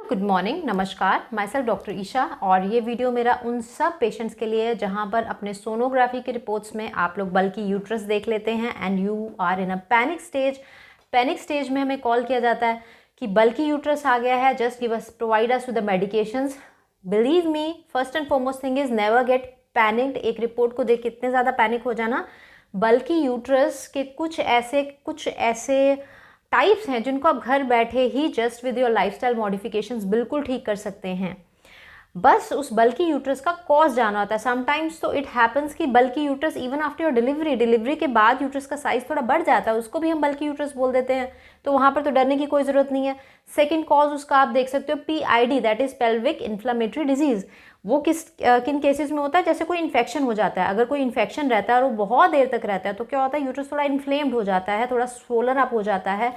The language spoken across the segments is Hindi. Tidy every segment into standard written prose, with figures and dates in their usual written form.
गुड मॉर्निंग, नमस्कार। माई सेल्फ डॉक्टर ईशा और ये वीडियो मेरा उन सब पेशेंट्स के लिए है जहाँ पर अपने सोनोग्राफी की रिपोर्ट्स में आप लोग बल्कि यूट्रस देख लेते हैं and you are in a panic stage. Panic stage में हमें कॉल किया जाता है कि बल्कि यूट्रस आ गया है, just give us, provide us with the medications. Believe me, first and foremost thing is never get panicked. एक रिपोर्ट को देख के इतने ज़्यादा पैनिक हो जाना। बल्कि यूट्रस के कुछ ऐसे टाइप्स हैं जिनको आप घर बैठे ही just with your lifestyle modifications बिल्कुल ठीक कर सकते हैं। बस उस बल्कि यूट्रस का कॉज जाना होता है। समटाइम्स तो इट हैपन्स कि बल्कि uterus even after your delivery के बाद यूट्रस का साइज थोड़ा बढ़ जाता है, उसको भी हम बल्कि यूट्रस बोल देते हैं। तो वहाँ पर तो डरने की कोई ज़रूरत नहीं है। सेकेंड कॉज उसका आप देख सकते हो PID, that is pelvic inflammatory disease. वो किन केसेस में होता है? जैसे कोई इन्फेक्शन हो जाता है। अगर कोई इन्फेक्शन रहता है और वो बहुत देर तक रहता है तो क्या होता है, यूट्रस थोड़ा इन्फ्लेम्ड हो जाता है, थोड़ा स्वोलन अप हो जाता है।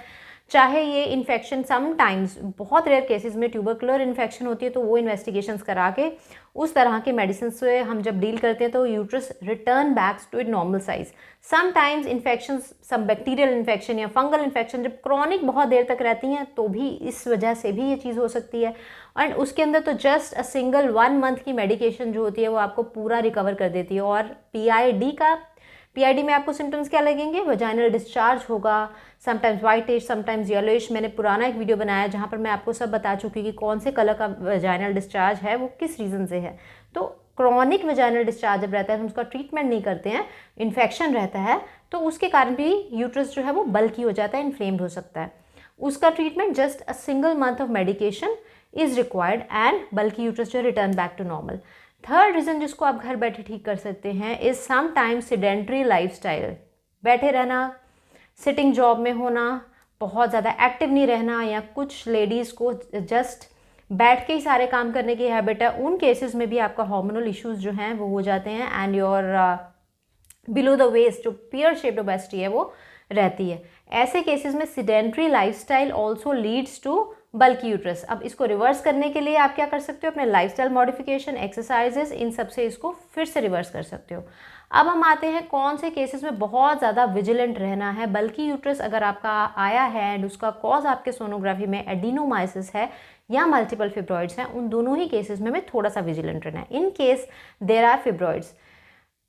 चाहे ये इन्फेक्शन समटाइम्स, बहुत रेयर केसेस में ट्यूबरकुलर इन्फेक्शन होती है, तो वो इन्वेस्टिगेशंस करा के उस तरह के मेडिसिन से हम जब डील करते हैं तो uterus return backs to it normal size. Sometimes infection, सब बैक्टीरियल इन्फेक्शन या फंगल इन्फेक्शन जब क्रॉनिक बहुत देर तक रहती हैं तो भी इस वजह से भी ये चीज़ हो सकती है। एंड उसके अंदर तो जस्ट अ सिंगल 1 मंथ की मेडिकेशन जो होती है वो आपको पूरा रिकवर कर देती है। और PID में आपको सिम्टम्स क्या लगेंगे? वजाइनल डिस्चार्ज होगा, समटाइम्स वाइटिश, समटाइम्स येलोइश। मैंने पुराना एक वीडियो बनाया जहाँ पर मैं आपको सब बता चुकी कि कौन से कलर का वजाइनल डिस्चार्ज है, वो किस रीज़न से है। तो क्रॉनिक वजाइनल डिस्चार्ज जब रहता है, हम उसका ट्रीटमेंट नहीं करते हैं, इन्फेक्शन रहता है, तो उसके कारण भी यूट्रस जो है वो बल्की हो जाता है, इन्फ्लेम्ड हो सकता है। उसका treatment just a single month of medication is required and bulky uterus जो return back to normal. Third reason जिसको आप घर बैठे ठीक कर सकते हैं इज़ समटाइम्स सेडेंट्री लाइफस्टाइल। बैठे रहना, सिटिंग जॉब में होना, बहुत ज़्यादा एक्टिव नहीं रहना, या कुछ लेडीज़ को जस्ट बैठ के ही सारे काम करने की हैबिट है। उन केसेस में भी आपका हार्मोनल इश्यूज जो हैं वो हो जाते हैं and your below the waist जो पियर शेप्ड ओबेसिटी है वो रहती है। ऐसे केसेस में sedentary lifestyle also leads to bulky uterus. अब इसको रिवर्स करने के लिए आप क्या कर सकते हो? अपने लाइफस्टाइल मॉडिफिकेशन, एक्सरसाइजेस, इन सब से इसको फिर से रिवर्स कर सकते हो। अब हम आते हैं कौन से केसेस में बहुत ज़्यादा विजिलेंट रहना है। बल्कि यूट्रस अगर आपका आया है एंड उसका कॉज आपके सोनोग्राफी में एडिनोमाइसिस है या मल्टीपल फिब्रॉइड्स हैं, उन दोनों ही केसेस में हमें थोड़ा सा विजिलेंट रहना है। In case there are fibroids,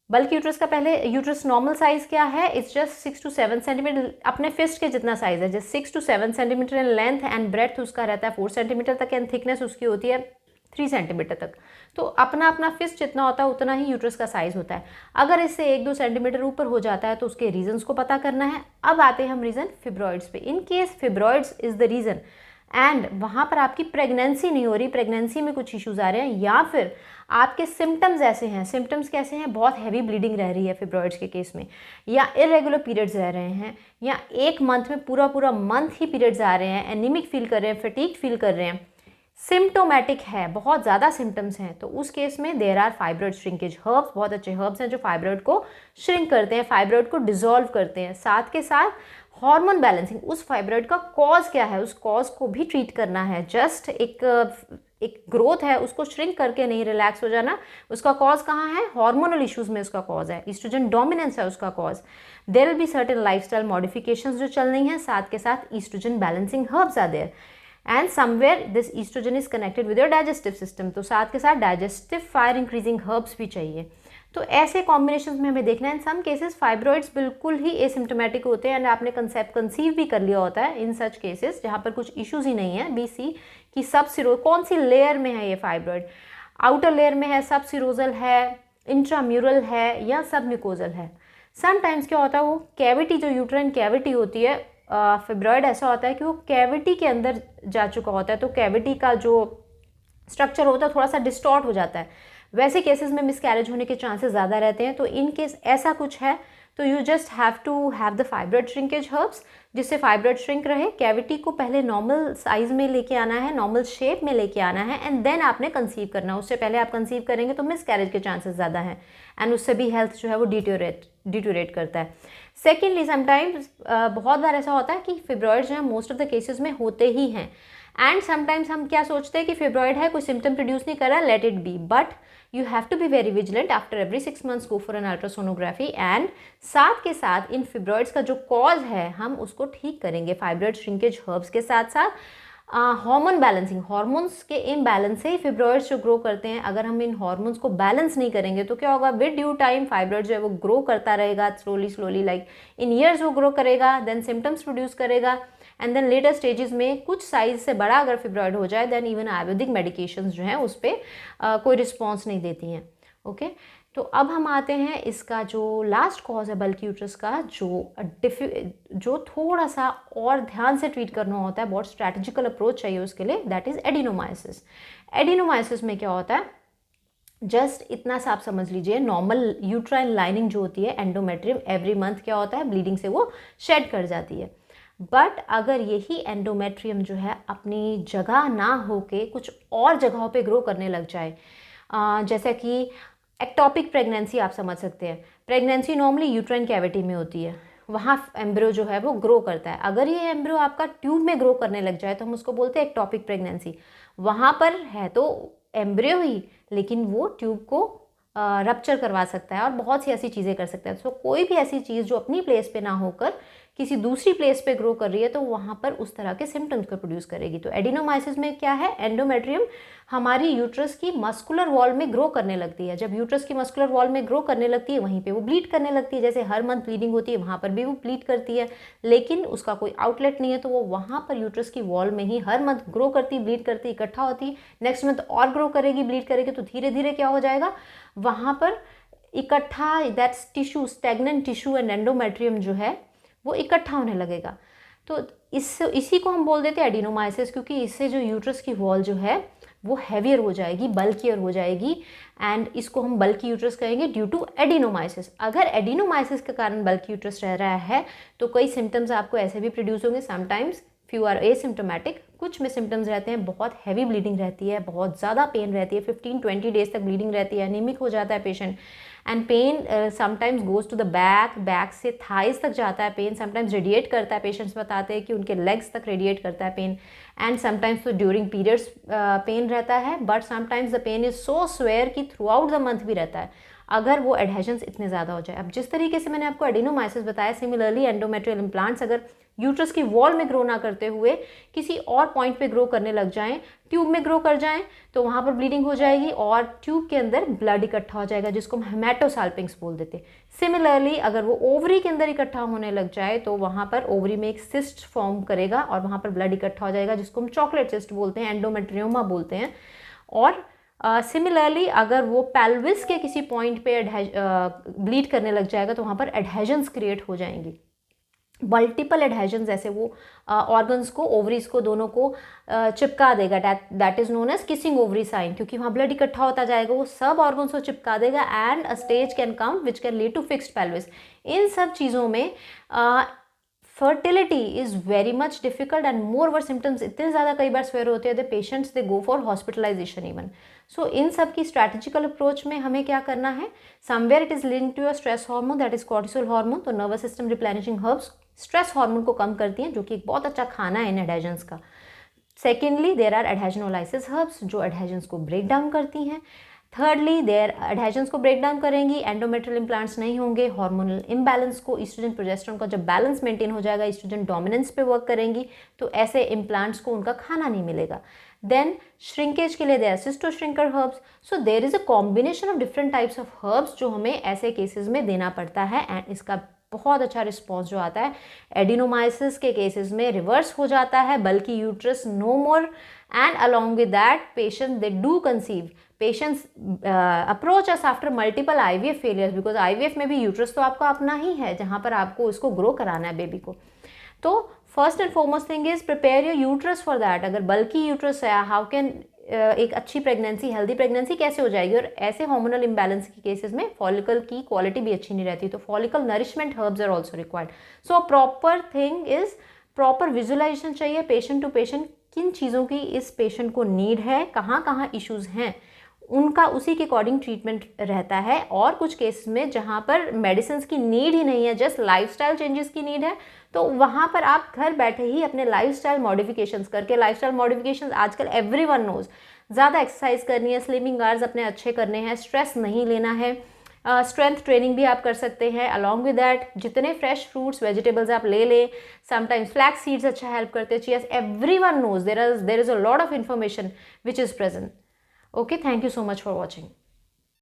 bulky uterus का पहले यूट्रस नॉर्मल साइज क्या है? इट्स जस्ट 6 to 7 सेंटीमीटर, अपने फिस्ट के जितना साइज है, just 6 to 7 centimeter in length and breadth उसका रहता है 4 सेंटीमीटर तक एंड थिकनेस उसकी होती है 3 सेंटीमीटर तक। तो अपना फिस्ट जितना होता है उतना ही यूट्रस का साइज होता है। अगर इससे 1-2 सेंटीमीटर ऊपर हो जाता है तो उसके रीजंस को पता करना है। अब आते हैं हम रीज़न फिब्रॉइड्स पे। In case fibroids is the reason and वहाँ पर आपकी प्रेगनेंसी नहीं हो रही, प्रेगनेंसी में कुछ इश्यूज आ रहे हैं, या फिर आपके सिम्टम्स ऐसे हैं, सिम्टम्स कैसे हैं? बहुत हैवी ब्लीडिंग रह रही है फिब्रॉइड्स के केस में, या इरेगुलर पीरियड्स रह रहे हैं, या एक मंथ में पूरा मंथ ही पीरियड्स आ रहे हैं, एनीमिक फील कर रहे हैं, फटीग फील कर रहे हैं, सिम्टोमेटिक है, बहुत ज़्यादा सिम्टम्स हैं, तो उस केस में there are fibroid shrinkage herbs. बहुत अच्छे हर्ब्स हैं जो फाइब्रॉइड को श्रिंक करते हैं, फाइब्रॉइड को डिसॉल्व करते हैं। साथ के साथ हार्मोन बैलेंसिंग, उस फाइब्रॉइड का कॉज क्या है उस कॉज को भी ट्रीट करना है। जस्ट एक ग्रोथ है, उसको श्रिंक करके नहीं रिलैक्स हो जाना। उसका कॉज कहाँ है? हार्मोनल इश्यूज में उसका कॉज है, ईस्ट्रोजन डोमिनेंस है उसका cause. There will be certain lifestyle modifications जो चल रही हैं, साथ के साथ estrogen balancing herbs are there and somewhere this estrogen is connected with your digestive system. तो साथ के साथ डाइजेस्टिव फायर इंक्रीजिंग हर्ब्स भी चाहिए। तो ऐसे कॉम्बिनेशंस में हमें देखना है। इन सम केसेस फाइब्रॉइड्स बिल्कुल ही एसिम्टोमेटिक होते हैं एंड आपने कंसीव भी कर लिया होता है। इन सच केसेस जहाँ पर कुछ इश्यूज ही नहीं है, BC की सब सिरो, कौन सी लेयर में है ये फाइब्रॉइड? आउटर लेयर में है, सब सिरोजल है, इंट्राम्यूरल है, या सब म्यूकोजल है? समटाइम्स क्या होता है, वो कैविटी जो यूट्राइन कैविटी होती है, फिब्रॉइड ऐसा होता है कि वो कैविटी के अंदर जा चुका होता है, तो कैविटी का जो स्ट्रक्चर होता है थोड़ा सा डिस्टॉर्ट हो जाता है। वैसे केसेस में मिसकैरेज होने के चांसेस ज़्यादा रहते हैं। तो इन केस ऐसा कुछ है तो you just have to have the fibroid shrinkage herbs, जिससे फाइब्रॉइड श्रिंक रहे। कैविटी को पहले नॉर्मल साइज में लेके आना है, नॉर्मल शेप में लेके आना है एंड देन आपने कंसीव करना है। उससे पहले आप कंसीव करेंगे तो मिसकैरेज के चांसेस ज़्यादा हैं एंड उससे भी हेल्थ जो है वो डिटोरेट करता है। सेकेंडली समटाइम्स बहुत बार ऐसा होता है कि फिब्रॉइड्स जो है मोस्ट ऑफ द केसेस में होते ही हैं एंड समटाइम्स हम क्या सोचते हैं कि फिब्रॉइड है, कोई सिम्टम प्रोड्यूस नहीं कर रहा, let it be, but you have to be very vigilant. After every 6 months go for an ultrasonography and साथ के साथ इन फिब्रॉइड्स का जो कॉज है हम उसको ठीक करेंगे फाइब्रॉइड श्रिंकेज हर्ब्स के साथ साथ। हार्मोन बैलेंसिंग, हार्मोन्स के इम्बैलेंस से ही फिब्रॉइड्स जो ग्रो करते हैं। अगर हम इन हार्मोन्स को बैलेंस नहीं करेंगे तो क्या होगा, विद ड्यू टाइम फाइब्रॉइड जो है वो ग्रो करता रहेगा, स्लोली लाइक इन ईयर्स वो ग्रो करेगा, देन सिम्टम्स प्रोड्यूस करेगा, एंड देन लेटर स्टेजेस में कुछ साइज से बड़ा अगर फिब्रॉइड हो जाए, देन इवन आयुर्वेदिक मेडिकेशंस जो हैं उस पर कोई रिस्पॉन्स नहीं देती हैं। ओके, तो अब हम आते हैं इसका जो लास्ट कॉज है बल्की यूट्रस का, जो थोड़ा सा और ध्यान से ट्रीट करना होता है, बहुत स्ट्रैटेजिकल अप्रोच चाहिए उसके लिए, दैट इज एडिनोमाइसिस। एडिनोमाइसिस में क्या होता है, जस्ट इतना सा आप समझ लीजिए, नॉर्मल यूट्राइन लाइनिंग जो होती है एंडोमेट्रियम, एवरी मंथ क्या होता है, ब्लीडिंग से वो शेड कर जाती है। बट अगर यही एंडोमेट्रियम जो है अपनी जगह ना होके कुछ और जगहों पे ग्रो करने लग जाए, जैसे कि एक्टॉपिक प्रेगनेंसी आप समझ सकते हैं। प्रेगनेंसी नॉर्मली यूट्राइन कैविटी में होती है, वहाँ एम्ब्रियो जो है वो ग्रो करता है। अगर ये एम्ब्रियो आपका ट्यूब में ग्रो करने लग जाए तो हम उसको बोलते हैं एक्टॉपिक प्रेगनेंसी। वहाँ पर है तो एम्ब्रियो ही, लेकिन वो ट्यूब को रप्चर करवा सकता है और बहुत सी ऐसी चीज़ें कर सकता है। तो कोई भी ऐसी चीज़ जो अपनी प्लेस पे ना होकर किसी दूसरी प्लेस पे ग्रो कर रही है तो वहाँ पर उस तरह के सिम्टम्स को प्रोड्यूस करेगी। तो एडिनोमाइसिस में क्या है, एंडोमेट्रियम हमारी यूट्रस की मस्कुलर वॉल में ग्रो करने लगती है। जब यूट्रस की मस्कुलर वॉल में ग्रो करने लगती है वहीं पे वो ब्लीड करने लगती है, जैसे हर मंथ ब्लीडिंग होती है वहाँ पर भी वो ब्लीड करती है, लेकिन उसका कोई आउटलेट नहीं है, तो वो वहाँ पर यूट्रस की वॉल में ही हर मंथ ग्रो करती, ब्लीड करती, इकट्ठा होती, नेक्स्ट मंथ और ग्रो करेगी, ब्लीड करेगी, तो धीरे धीरे क्या हो जाएगा, वहाँ पर इकट्ठा, that's tissue, stagnant tissue and endometrium जो है वो इकट्ठा होने लगेगा। तो इसी को हम बोल देते हैं एडिनोमाइसिस, क्योंकि इससे जो यूट्रस की वॉल जो है वो हैवियर हो जाएगी, बल्कियर हो जाएगी, एंड इसको हम बल्की यूट्रस कहेंगे ड्यू टू एडिनोमाइसिस। अगर एडिनोमाइसिस के कारण बल्की यूट्रस रह रहा है तो कई सिम्टम्स आपको ऐसे भी प्रोड्यूस होंगे। समटाइम्स फ्यू आर एसिम्टोमेटिक, कुछ में सिम्टम्स रहते हैं, बहुत हैवी ब्लीडिंग रहती है, बहुत ज़्यादा पेन रहती है, 15-20 डेज तक ब्लीडिंग रहती है, एनीमिक हो जाता है patient, and pain sometimes goes to the back से थाइज तक जाता है पेन, समटाइम्स रेडिएट करता है, पेशेंट्स बताते हैं कि उनके लेग्स तक रेडिएट करता है पेन, एंड समटाइम्स तो ड्यूरिंग पीरियड्स पेन रहता है, but sometimes the pain is so severe कि थ्रू आउट द मंथ भी रहता है अगर वो एडहेजन्स इतने ज़्यादा हो जाए। अब जिस तरीके से मैंने आपको एडिनोमाइसिस बताया, सिमिलरली एंडोमेट्रियल इम्प्लांट्स अगर यूट्रस की वॉल में ग्रो ना करते हुए किसी और पॉइंट पे ग्रो करने लग जाएं, ट्यूब में ग्रो कर जाएं, तो वहाँ पर ब्लीडिंग हो जाएगी और ट्यूब के अंदर ब्लड इकट्ठा हो जाएगा, जिसको हम हेमाटोसाल्पिंग्स बोल देते हैं। सिमिलरली अगर वो ओवरी के अंदर इकट्ठा होने लग जाए तो वहाँ पर ओवरी में एक सिस्ट फॉर्म करेगा और वहाँ पर ब्लड इकट्ठा हो जाएगा, जिसको हम चॉकलेट सिस्ट बोलते हैं, एंडोमेट्रियोमा बोलते हैं। और सिमिलरली अगर वो पेल्विस के किसी पॉइंट पे ब्लीड करने लग जाएगा तो वहाँ पर एडहेजन्स क्रिएट हो जाएंगी, मल्टीपल एडहेजन्स, ऐसे वो ऑर्गन्स को, ओवरीज को, दोनों को चिपका देगा, that is known as kissing ovary sign, क्योंकि वहाँ ब्लड इकट्ठा होता जाएगा, वो सब ऑर्गन्स को चिपका देगा, and a stage can come which can lead to fixed pelvis. इन सब चीज़ों में fertility is very much difficult and moreover symptoms इतने ज़्यादा कई बार स्वेयर होते हैं the patients they go for hospitalisation even. So इन सब की स्ट्रैटेजिकल अप्रोच में हमें क्या करना है, somewhere it is linked to a stress hormone that is cortisol hormone. तो nervous system replenishing herbs stress hormone को कम करती हैं, जो कि एक बहुत अच्छा खाना है इन एडहेजन्स का। सेकेंडली देयर आर एडहेजनोलाइसिस हर्ब्स जो एडहेजन्स को ब्रेक डाउन करती हैं। थर्डली देयर एडहेजन्स को ब्रेक डाउन करेंगी, एंडोमेट्रियल इम्प्लांट्स नहीं होंगे, हार्मोनल इम्बैलेंस को, ईस्ट्रोजन प्रोजेस्टेरोन का जब बैलेंस मेंटेन हो जाएगा, ईस्ट्रोजन डोमिनेंस पे वर्क करेंगी, तो ऐसे इम्प्लांट्स को उनका खाना नहीं मिलेगा। देन श्रिंकेज के लिए there cysto shrinker herbs. So there is a combination of different types of herbs जो हमें ऐसे केसेस में देना पड़ता है, एंड इसका बहुत अच्छा रिस्पॉन्स जो आता है एडिनोमाइसिस के केसेस में रिवर्स हो जाता है, bulky uterus no more, and along with that patient they do conceive. Patients approach us after multiple IVF failures, because IVF में भी यूट्रस तो आपका अपना ही है जहाँ पर आपको इसको ग्रो कराना है बेबी को। तो first and foremost thing is prepare your uterus for that. अगर बल्कि यूट्रस है, हाउ कैन एक अच्छी प्रेगनेंसी, हेल्दी प्रेगनेंसी कैसे हो जाएगी। और ऐसे हार्मोनल इम्बैलेंस के केसेस में फॉलिकल की क्वालिटी भी अच्छी नहीं रहती, तो follicle nourishment herbs are also required. So proper thing is proper visualization चाहिए पेशेंट टू पेशेंट, किन चीज़ों की इस पेशेंट को नीड है, कहाँ कहाँ इश्यूज़ हैं, उनका उसी के अकॉर्डिंग ट्रीटमेंट रहता है। और कुछ केसेस में जहाँ पर मेडिसिन की नीड ही नहीं है, जस्ट लाइफस्टाइल चेंजेस की नीड है, तो वहाँ पर आप घर बैठे ही अपने लाइफस्टाइल मॉडिफिकेशंस करके, लाइफस्टाइल मॉडिफिकेशंस आजकल एवरीवन नोज, ज़्यादा एक्सरसाइज करनी है, स्लिमिंग आवर्स अपने अच्छे करने हैं, स्ट्रेस नहीं लेना है, स्ट्रेंथ ट्रेनिंग भी आप कर सकते हैं। अलॉन्ग विद दैट जितने फ्रेश फ्रूट्स वेजिटेबल्स आप ले लें, समटाइम्स फ्लैक्स सीड्स अच्छा हेल्प करते हैं, chias, everyone knows there is a lot of information which is present. Okay, thank you so much for watching.